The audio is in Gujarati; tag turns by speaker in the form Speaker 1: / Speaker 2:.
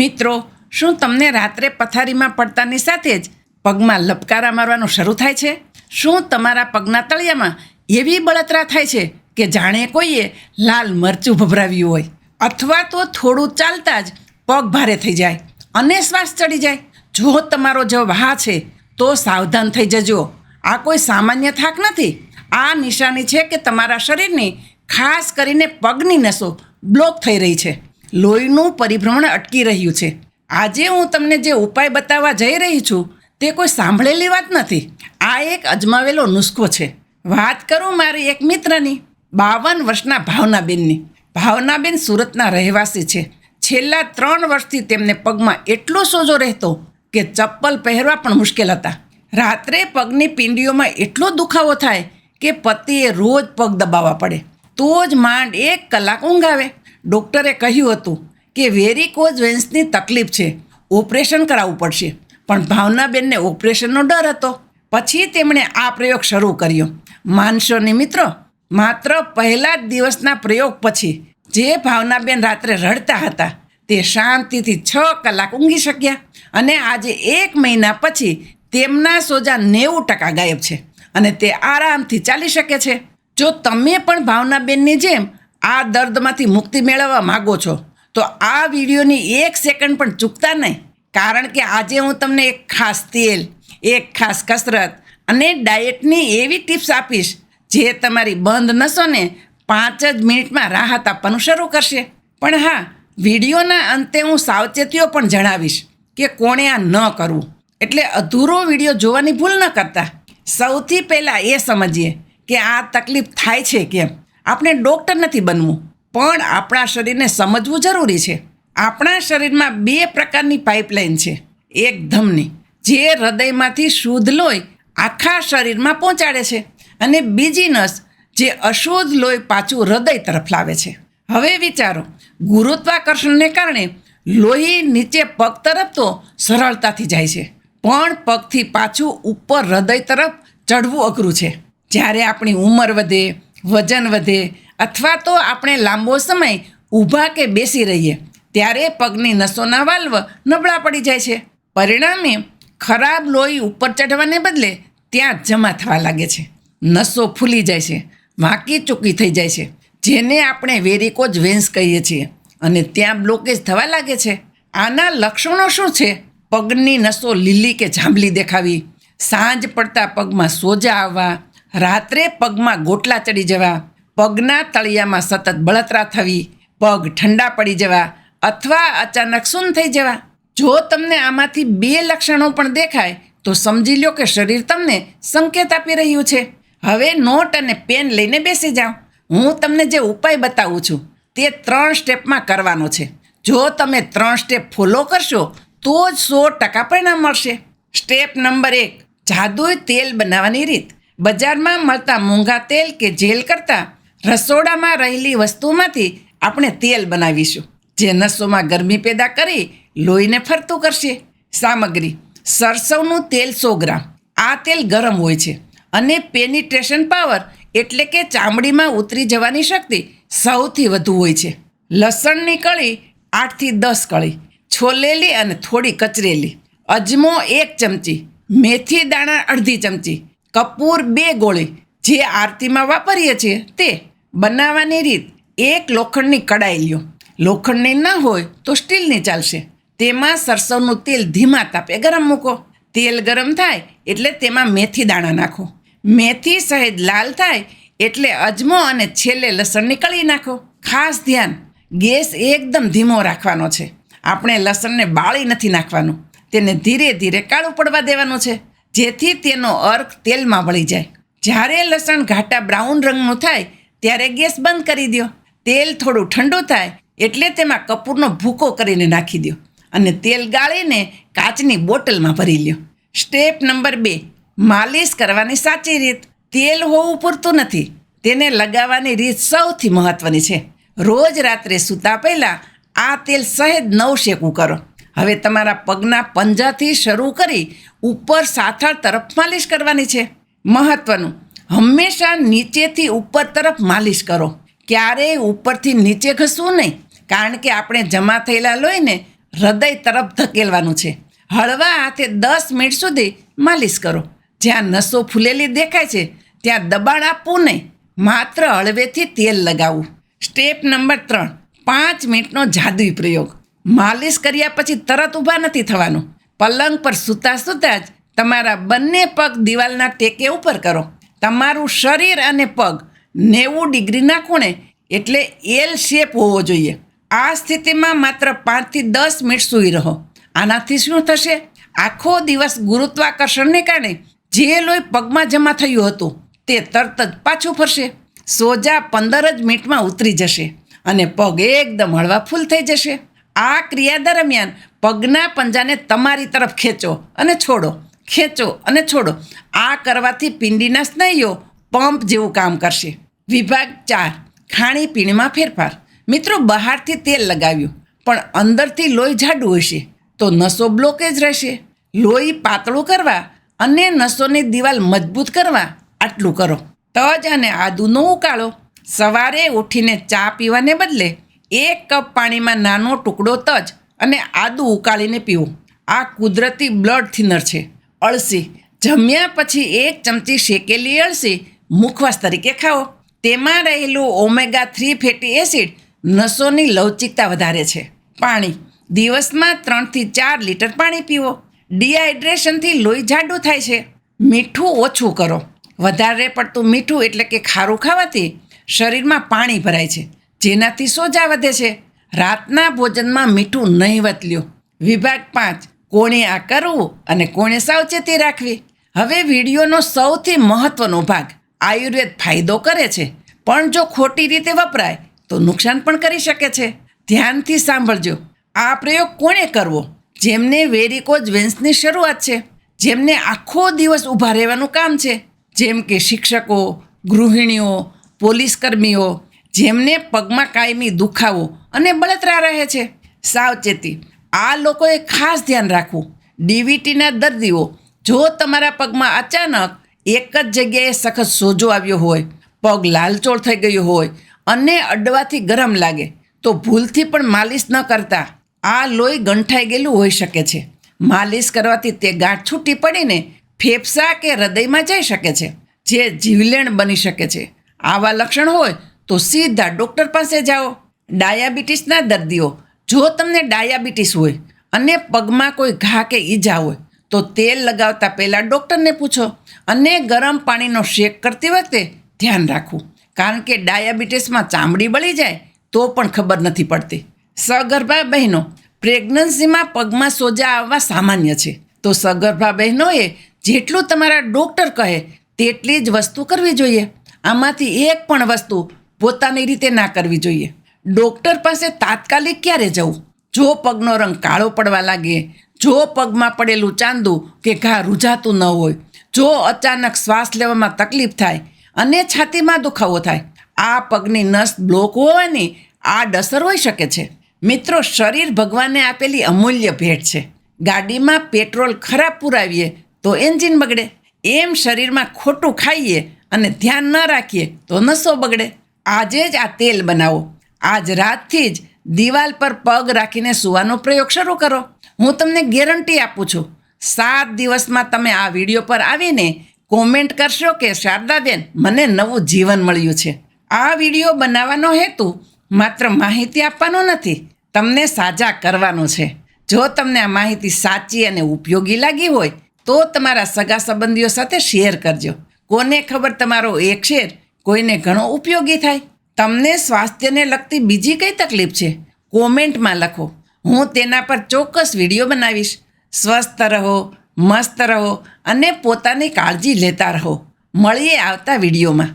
Speaker 1: મિત્રો, શું તમને રાત્રે પથારીમાં પડતાની સાથે જ પગમાં લપકારા મારવાનું શરૂ થાય છે? શું તમારા પગના તળિયામાં એવી બળતરા થાય છે કે જાણે કોઈએ લાલ મરચું ભભરાવ્યું હોય? અથવા તો થોડું ચાલતા જ પગ ભારે થઈ જાય અને શ્વાસ ચડી જાય? જો તમારો જવાબ હા છે તો સાવધાન થઈ જજો. આ કોઈ સામાન્ય થાક નથી. આ નિશાની છે કે તમારા શરીરની, ખાસ કરીને પગની નસો બ્લોક થઈ રહી છે. લોહીનું પરિભ્રમણ અટકી રહ્યું છે. આજે હું તમને જે ઉપાય બતાવવા જઈ રહી છું તે કોઈ સાંભળેલી વાત નથી. આ એક અજમાવેલો નુસ્ખો છે. વાત કરું મારી એક મિત્રની, 52 વર્ષના ભાવનાબેનની. ભાવનાબેન સુરતના રહેવાસી છે. છેલ્લા 3 વર્ષથી તેમને પગમાં એટલો સોજો રહેતો કે ચપ્પલ પહેરવા પણ મુશ્કેલ હતા. રાત્રે પગની પિંડીઓમાં એટલો દુખાવો થાય કે પતિએ રોજ પગ દબાવવા પડે તો જ માંડ 1 કલાક ઊંઘ આવે. ડૉક્ટરે કહ્યું હતું કે વેરિકોઝ વેન્સની તકલીફ છે, ઓપરેશન કરાવવું પડશે. પણ ભાવનાબેનને ઓપરેશનનો ડર હતો. પછી તેમણે આ પ્રયોગ શરૂ કર્યો. માનશો નહીં મિત્રો, માત્ર પહેલા જ દિવસના પ્રયોગ પછી જે ભાવનાબેન રાત્રે રડતા હતા તે શાંતિથી 6 કલાક ઊંઘી શક્યા. અને આજે 1 મહિના પછી તેમના સોજા 90% ગાયબ છે અને તે આરામથી ચાલી શકે છે. જો તમે પણ ભાવનાબેનની જેમ આ દર્દમાંથી મુક્તિ મેળવવા માગો છો તો આ વિડીયોની 1 સેકન્ડ પણ ચૂકતા નહીં. કારણ કે આજે હું તમને એક ખાસ તેલ, એક ખાસ કસરત અને ડાયટની એવી ટિપ્સ આપીશ જે તમારી બંધ નસોને 5 જ મિનિટમાં રાહત આપવાનું શરૂ કરશે. પણ હા, વિડીયોના અંતે હું સાવચેતીઓ પણ જણાવીશ કે કોણે આ ન કરવું. એટલે અધૂરો વિડીયો જોવાની ભૂલ ન કરતા. સૌથી પહેલાં એ સમજીએ કે આ તકલીફ થાય છે કેમ. આપણે ડૉક્ટર નથી બનવું, પણ આપણા શરીરને સમજવું જરૂરી છે. આપણા શરીરમાં 2 પ્રકારની પાઇપલાઇન છે. એક ધમની, જે હૃદયમાંથી શુદ્ધ લોહી આખા શરીરમાં પહોંચાડે છે, અને બીજી નસ જે અશુદ્ધ લોહી પાછું હૃદય તરફ લાવે છે. હવે વિચારો, ગુરુત્વાકર્ષણને કારણે લોહી નીચે પગ તરફ તો સરળતાથી જાય છે, પણ પગથી પાછું ઉપર હૃદય તરફ ચઢવું અઘરું છે. જ્યારે આપણી ઉંમર વધે, વજન વધે અથવા તો આપણે લાંબો સમય ઊભા કે બેસી રહીએ ત્યારે પગની નસોના વાલ્વ નબળા પડી જાય છે. પરિણામે ખરાબ લોહી ઉપર ચઢવાને બદલે ત્યાં જમા થવા લાગે છે. નસો ફૂલી જાય છે, વાંકી ચૂકી થઈ જાય છે, જેને આપણે વેરિકોઝ વેન્સ કહીએ છીએ, અને ત્યાં બ્લોકેજ થવા લાગે છે. આના લક્ષણો શું છે? પગની નસો લીલી કે જાંબલી દેખાવી, સાંજ પડતા પગમાં સોજા આવવા, રાત્રે પગમાં ગોટલા ચડી જવા, પગના તળિયામાં સતત બળતરા થવી, પગ ઠંડા પડી જવા અથવા અચાનક સૂન થઈ જવા. જો તમને આમાંથી 2 લક્ષણો પણ દેખાય તો સમજી લો કે શરીર તમને સંકેત આપી રહ્યું છે. હવે નોટ અને પેન લઈને બેસી જાઓ. હું તમને જે ઉપાય બતાવું છું તે 3 સ્ટેપમાં કરવાનો છે. જો તમે 3 સ્ટેપ ફોલો કરશો તો જ 100% પરિણામ મળશે. સ્ટેપ નંબર 1, જાદુઈ તેલ બનાવવાની રીત. બજારમાં મળતા મોંઘા તેલ કે જેલ કરતાં રસોડામાં રહેલી વસ્તુમાંથી આપણે તેલ બનાવીશું, જે નસોમાં ગરમી પેદા કરી લોહીને ફરતું કરશે. સામગ્રી: સરસવનું તેલ 100 ગ્રામ. આ તેલ ગરમ હોય છે અને પેનિટ્રેશન પાવર એટલે કે ચામડીમાં ઉતરી જવાની શક્તિ સૌથી વધુ હોય છે. લસણની કળી 8 થી 10 કળી, છોલેલી અને થોડી કચરેલી. અજમો 1 ચમચી, મેથી દાણા અડધી ચમચી, કપૂર 2 ગોળી, જે આરતીમાં વાપરીએ છીએ તે. બનાવવાની રીત: 1 લોખંડની કડાઈ લ્યો. લોખંડની ન હોય તો સ્ટીલની ચાલશે. તેમાં સરસવનું તેલ ધીમા તાપે ગરમ મૂકો. તેલ ગરમ થાય એટલે તેમાં મેથી દાણા નાખો. મેથી સહેજ લાલ થાય એટલે અજમો અને છેલ્લે લસણની કળી નાખો. ખાસ ધ્યાન, ગેસ એકદમ ધીમો રાખવાનો છે. આપણે લસણને બાળી નથી નાખવાનું, તેને ધીરે ધીરે કાળું પડવા દેવાનું છે, જેથી તેનો અર્ક તેલમાં વળી જાય. જ્યારે લસણ ઘાટા બ્રાઉન રંગનું થાય ત્યારે ગેસ બંધ કરી દો. તેલ થોડું ઠંડુ થાય એટલે તેમાં કપૂરનો ભૂકો કરીને નાખી દો અને તેલ ગાળીને કાચની બોટલમાં ભરી લ્યો. સ્ટેપ નંબર 2, માલિશ કરવાની સાચી રીત. તેલ હોવું પૂરતું નથી, તેને લગાવવાની રીત સૌથી મહત્ત્વની છે. રોજ રાત્રે સૂતા પહેલાં આ તેલ સહેજ નવશેકું કરો. હવે તમારા પગના પંજાથી શરૂ કરી ઉપર સાથળ તરફ માલિશ કરવાની છે. મહત્વનું, હંમેશા નીચેથી ઉપર તરફ માલિશ કરો. ક્યારેય ઉપરથી નીચે ઘસવું નહીં, કારણ કે આપણે જમા થયેલા લોહીને હૃદય તરફ ધકેલવાનું છે. હળવા હાથે 10 મિનિટ સુધી માલિશ કરો. જ્યાં નસો ફૂલેલી દેખાય છે ત્યાં દબાણ આપવું નહીં, માત્ર હળવેથી તેલ લગાવવું. સ્ટેપ નંબર 3, 5 મિનિટનો જાદુઈ પ્રયોગ. માલિશ કર્યા પછી તરત ઊભા નથી થવાનું. પલંગ પર સૂતા સૂતા જ તમારા બંને પગ દિવાલના ટેકે ઉપર કરો. તમારું શરીર અને પગ 90 ડિગ્રીના ખૂણે એટલે એલ શેપ હોવો જોઈએ. આ સ્થિતિમાં માત્ર 5 થી 10 મિનિટ સૂઈ રહો. આનાથી શું થશે? આખો દિવસ ગુરુત્વાકર્ષણને કારણે જે લોહી પગમાં જમા થયું હતું તે તરત જ પાછું ફરશે. સોજા 15 જ મિનિટમાં ઉતરી જશે અને પગ એકદમ હળવા ફૂલ થઈ જશે. આ ક્રિયા દરમિયાન પગના પંજાને તમારી તરફ ખેંચો અને છોડો, ખેંચો અને છોડો. આ કરવાથી પિંડીના સ્નાયુઓ પંપ જેવું કામ કરશે. વિભાગ 4, ખાણીપીણીમાં ફેરફાર. મિત્રો, બહારથી તેલ લગાવ્યું પણ અંદરથી લોહી જાડું હશે તો નસો બ્લોકેજ રહેશે. લોહી પાતળું કરવા અને નસોની દિવાલ મજબૂત કરવા આટલું કરો. તજ અને આદુનો ઉકાળો. સવારે ઉઠીને ચા પીવાને બદલે 1 કપ પાણીમાં નાનો ટુકડો તજ અને આદુ ઉકાળીને પીવો. આ કુદરતી બ્લડ થિનર છે. અળસી. જમ્યા પછી 1 ચમચી શેકેલી અળસી મુખવાસ તરીકે ખાઓ. તેમાં રહેલું ઓમેગા 3 ફેટી એસિડ નસોની લવચિકતા વધારે છે. પાણી. દિવસમાં 3 થી 4 લીટર પાણી પીવો. ડિહાઇડ્રેશનથી લોહી જાડું થાય છે. મીઠું ઓછું કરો. વધારે પડતું મીઠું એટલે કે ખારું ખાવાથી શરીરમાં પાણી ભરાય છે, જેનાથી સોજા વધે છે. રાતના ભોજનમાં મીઠું નહિવત લ્યો. વિભાગ 5, કોણે આ કરવું અને કોણે સાવચેતી રાખવી. હવે વિડીયોનો સૌથી મહત્વનો ભાગ. આયુર્વેદ ફાયદો કરે છે, પણ જો ખોટી રીતે વપરાય તો નુકસાન પણ કરી શકે છે. ધ્યાનથી સાંભળજો. આ પ્રયોગ કોણે કરવો? જેમને વેરિકોઝ વેન્સની શરૂઆત છે, જેમને આખો દિવસ ઊભા રહેવાનું કામ છે, જેમ કે શિક્ષકો, ગૃહિણીઓ, પોલીસ કર્મીઓ, જેમને પગમાં કાયમી દુખાવો અને બળતરા રહે છે. સાવચેતી. આ લોકોએ ખાસ ધ્યાન રાખવું. ડીવીટીના દર્દીઓ, જો તમારા પગમાં અચાનક એક જ જગ્યાએ સખત સોજો આવ્યો હોય, પગ લાલચોળ થઈ ગયો હોય અને અડવાથી ગરમ લાગે તો ભૂલથી પણ માલિશ ન કરતા. આ લોહી ગંઠાઈ ગયેલું હોઈ શકે છે. માલિશ કરવાથી તે ગાંઠ છૂટી પડીને ફેફસા કે હૃદયમાં જઈ શકે છે, જે જીવલેણ બની શકે છે. આવા લક્ષણ હોય તો સીધા ડૉક્ટર પાસે જાઓ. ડાયાબિટીસના દર્દીઓ, જો તમને ડાયાબિટીસ હોય અને પગમાં કોઈ ઘા કે ઈજા હોય તો તેલ લગાવતા પહેલાં ડૉક્ટરને પૂછો. અને ગરમ પાણીનો શેક કરતી વખતે ધ્યાન રાખવું, કારણ કે ડાયાબિટીસમાં ચામડી બળી જાય તો પણ ખબર નથી પડતી. સગર્ભા બહેનો. પ્રેગ્નન્સીમાં પગમાં સોજા આવવા સામાન્ય છે, તો સગર્ભા બહેનોએ જેટલું તમારા ડૉક્ટર કહે તેટલી જ વસ્તુ કરવી જોઈએ. આમાંથી એક પણ વસ્તુ પોતાની રીતે ના કરવી જોઈએ. ડૉક્ટર પાસે તાત્કાલિક ક્યારે જવું? જો પગનો રંગ કાળો પડવા લાગે, જો પગમાં પડેલું ચાંદું કે ઘા રૂઝાતું ન હોય, જો અચાનક શ્વાસ લેવામાં તકલીફ થાય અને છાતીમાં દુખાવો થાય, આ પગની નસ બ્લોક હોવાની આડઅસર હોઈ શકે છે. મિત્રો, શરીર ભગવાને આપેલી અમૂલ્ય ભેટ છે. ગાડીમાં પેટ્રોલ ખરાબ પુરાવીએ તો એન્જિન બગડે, એમ શરીરમાં ખોટું ખાઈએ અને ધ્યાન ન રાખીએ તો નસો બગડે. આજે જ આ તેલ બનાવો. આજ રાતથી જ દિવાલ પર પગ રાખીને સૂવાનો પ્રયોગ શરૂ કરો. હું તમને ગેરંટી આપું છું, 7 દિવસમાં તમે આ વિડીયો પર આવીને કોમેન્ટ કરશો કે શારદાબેન, મને નવું જીવન મળ્યું છે. આ વિડીયો બનાવવાનો હેતુ માત્ર માહિતી આપવાનો નથી, તમને સાજા કરવાનો છે. જો તમને આ માહિતી સાચી અને ઉપયોગી લાગી હોય તો તમારા સગા સંબંધીઓ સાથે શેર કરજો. કોને ખબર તમારો એક શેર કોઈને ઘણો ઉપયોગી થાય. તમને સ્વાસ્થ્યને લગતી બીજી કઈ તકલીફ છે? કોમેન્ટમાં લખો, હું તેના પર ચોક્કસ વિડીયો બનાવીશ. સ્વસ્થ રહો, મસ્ત રહો અને પોતાની કાળજી લેતા રહો. મળીએ આવતા વિડીયોમાં.